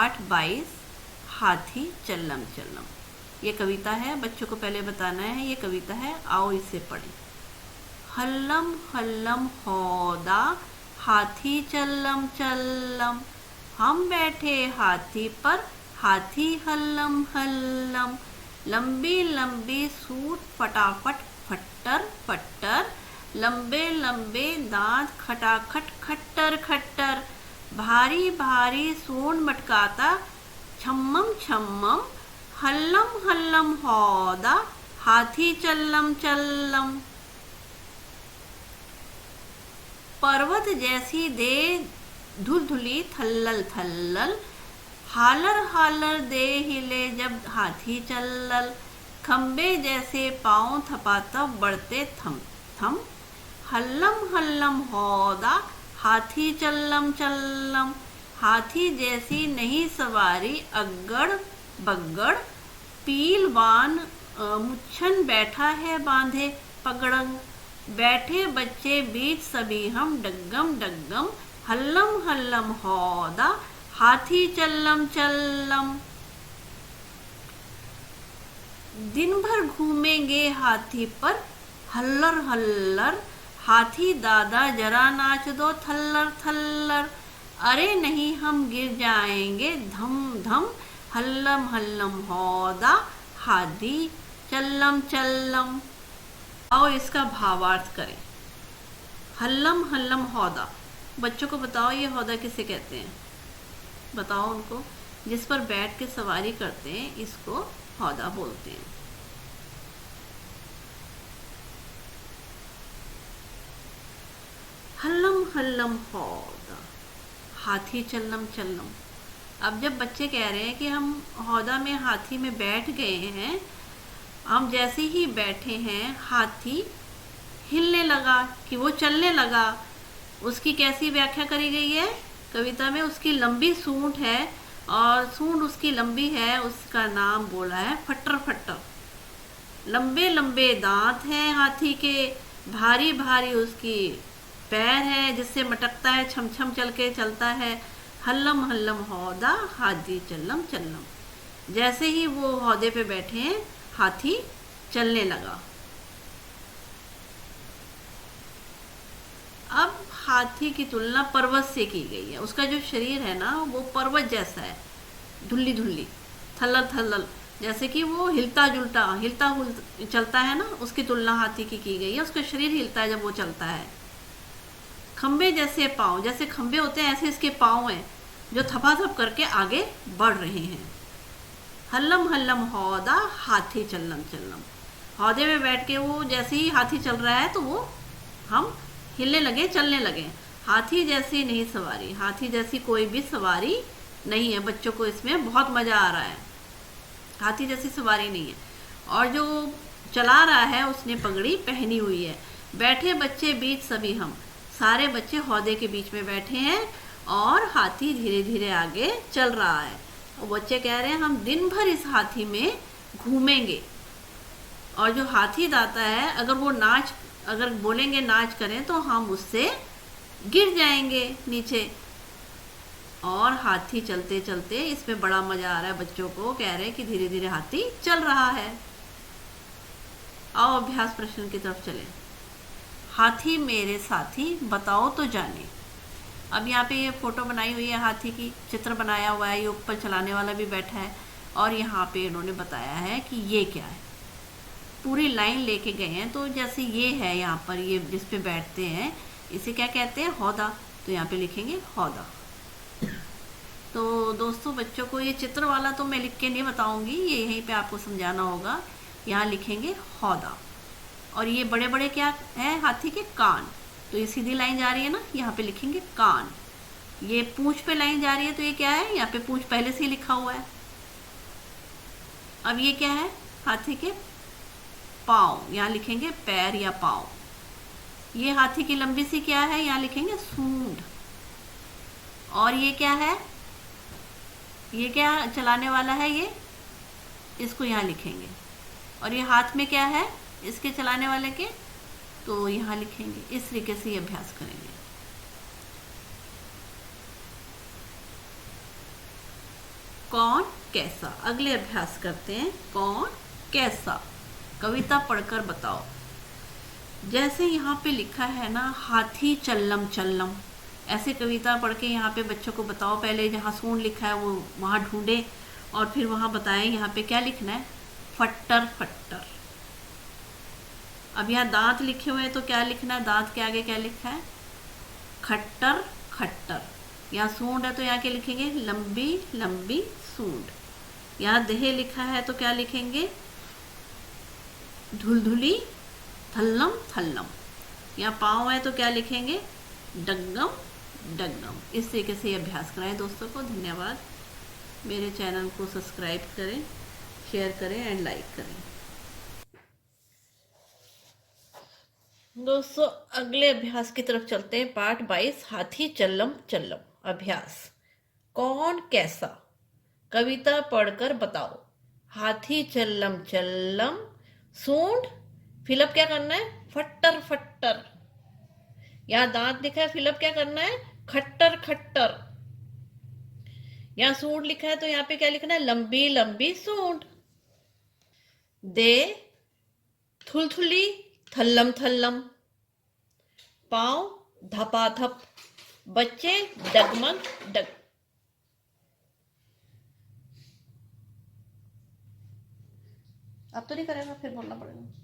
8:22 हाथी चल्लम चल्लम। ये कविता है, बच्चों को पहले बताना है ये कविता है। आओ इसे पढ़ें। हल्लम हल्लम हौदा हाथी चल्लम चल्लम, हम बैठे हाथी पर हाथी हल्लम हल्लम, लंबी लंबी सूंड फटाफट फट्टर फट्टर, लंबे लंबे दांत खटाखट खट्टर खट्टर, भारी भारी सूंड मटकाता छम्मम छम्मम, हल्लम हल्लम हौदा हाथी चल्लम चल्लम। पर्वत जैसी दे धुलधुली थल्लल थल्लल, हालर हालर दे हिले जब हाथी चल्लल, खम्बे जैसे पाँव थपाथप बढ़ते थम थम, हल्लम हल्लम हौदा हाथी चल्लम चल्लम। हाथी जैसी नहीं सवारी अग्गड़ बग्गड़, पीलवान मुच्छन बैठा है बांधे पगड़ंग, बैठे बच्चे बीच सभी हम डग्गम डग्गम, हल्लम हल्लम हौदा हाथी चल्लम चल्लम। दिन भर घूमेंगे हाथी पर हल्लर हल्लर, हाथी दादा जरा नाच दो थल्लर थल्लर, अरे नहीं हम गिर जाएंगे धम धम, हल्लम हल्लम हौदा हाथी चल्लम चल्लम। आओ इसका भावार्थ करें। हल्लम हल्लम हौदा, बच्चों को बताओ ये हौदा किसे कहते हैं, बताओ उनको। जिस पर बैठ के सवारी करते हैं इसको हौदा बोलते हैं। हल्लम हल्लम हौदा हाथी चल्लम चल्लम। अब जब बच्चे कह रहे हैं कि हम हौदा में हाथी में बैठ गए हैं, हम जैसे ही बैठे हैं हाथी हिलने लगा कि वो चलने लगा। उसकी कैसी व्याख्या करी गई है कविता में, उसकी लंबी सूंड है और सूंड उसकी लंबी है, उसका नाम बोला है फट्टर फट्टर। लंबे लंबे दांत हैं हाथी के, भारी भारी उसकी पैर है जिससे मटकता है, छम छम चल के चलता है। हल्लम हल्लम हौदा हाथी चल्लम चल्लम। जैसे ही वो हौदे पे बैठे हैं हाथी चलने लगा। अब हाथी की तुलना पर्वत से की गई है। उसका जो शरीर है ना वो पर्वत जैसा है, धुल्ली धुल्ली थल्लल थल्लल, जैसे कि वो हिलता चलता है ना, उसकी तुलना हाथी की गई है। उसका शरीर हिलता है जब वो चलता है। खंबे जैसे पाँव, जैसे खंबे होते हैं ऐसे इसके पाँव हैं जो थपाथप करके आगे बढ़ रहे हैं। हल्लम हल्लम हौदा हाथी चल्लम चल्लम। हौदे में बैठ के वो जैसे ही हाथी चल रहा है तो वो हम हिलने लगे, चलने लगे। हाथी जैसी नहीं सवारी, हाथी जैसी कोई भी सवारी नहीं है। बच्चों को इसमें बहुत मज़ा आ रहा है। हाथी जैसी सवारी नहीं है। और जो चला रहा है उसने पगड़ी पहनी हुई है। बैठे बच्चे बीच सभी हम, सारे बच्चे हौदे के बीच में बैठे हैं और हाथी धीरे धीरे आगे चल रहा है। और बच्चे कह रहे हैं हम दिन भर इस हाथी में घूमेंगे। और जो हाथी दाता है अगर बोलेंगे नाच करें तो हम उससे गिर जाएंगे नीचे। और हाथी चलते चलते इसमें बड़ा मजा आ रहा है बच्चों को, कह रहे हैं कि धीरे धीरे हाथी चल रहा है। आओ अभ्यास प्रश्न की तरफ चलें। हाथी मेरे साथी बताओ तो जाने। अब यहाँ पे ये फोटो बनाई हुई है, हाथी की चित्र बनाया हुआ है, ये ऊपर चलाने वाला भी बैठा है और यहाँ पे इन्होंने बताया है कि ये क्या है। पूरी लाइन लेके गए हैं। तो जैसे ये है यहाँ पर, ये जिस पे बैठते हैं इसे क्या कहते हैं, हौदा। तो यहाँ पे लिखेंगे हौदा। तो दोस्तों बच्चों को ये चित्र वाला तो मैं लिख के नहीं बताऊंगी, ये यहीं पे आपको समझाना होगा। यहाँ लिखेंगे हौदा। और ये बड़े बड़े क्या है हाथी के, कान। तो ये सीधी लाइन जा रही है ना, यहाँ पे लिखेंगे कान। ये पूंछ पे लाइन जा रही है तो ये क्या है, यहाँ पे पूंछ पहले से ही लिखा हुआ है। अब ये क्या है, हाथी के पाँव, यहाँ लिखेंगे पैर या पाँव। ये हाथी की लंबी सी क्या है, यहाँ लिखेंगे सूंड। और ये क्या है, ये क्या चलाने वाला है, ये इसको यहाँ लिखेंगे। और ये हाथ में क्या है इसके चलाने वाले के, तो यहाँ लिखेंगे। इस तरीके से ये अभ्यास करेंगे। कौन कैसा। अगले अभ्यास करते हैं, कौन कैसा। कविता पढ़कर बताओ। जैसे यहाँ पे लिखा है ना, हाथी चल्लम चल्लम, ऐसे कविता पढ़ के यहाँ पे बच्चों को बताओ। पहले जहाँ सूंड लिखा है वो वहाँ ढूंढे और फिर वहाँ बताएं यहाँ पे क्या लिखना है, फट्टर फट्टर। अब यहाँ दांत लिखे हुए हैं तो क्या लिखना है, दांत के आगे क्या लिखा है, खट्टर खट्टर। यहाँ सूंड है तो यहाँ क्या लिखेंगे, लंबी लंबी सूंड। यहाँ देह लिखा है तो क्या लिखेंगे, धुलधुली थल्लम थल्लम। यहाँ पाँव है तो क्या लिखेंगे, डग्गम डग्गम। इस तरीके से अभ्यास कराएं दोस्तों को। धन्यवाद। मेरे चैनल को सब्सक्राइब करें, शेयर करें एंड लाइक करें। दोस्तों अगले अभ्यास की तरफ चलते हैं। पाठ 22, हाथी चल्लम चल्लम। अभ्यास, कौन कैसा। कविता पढ़कर बताओ। हाथी चल्लम चल्लम, सूंड, फिलअप क्या करना है, फट्टर फट्टर। यहाँ दांत लिखा है, फिलअप क्या करना है, खट्टर खट्टर। यहाँ सूंड लिखा है तो यहाँ पे क्या लिखना है, लंबी लंबी सूंड। दे थुलथुली थल्लम थल्लम, पाँव धपाधप, बच्चे डगमग डग। अब तो नहीं करेगा, फिर बोलना पड़ेगा।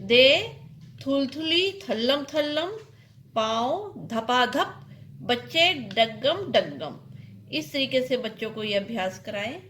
दे थुलथुली थल्लम थल्लम, पाँव धपाधप, बच्चे डग्गम डग्गम। इस तरीके से बच्चों को ये अभ्यास कराएं।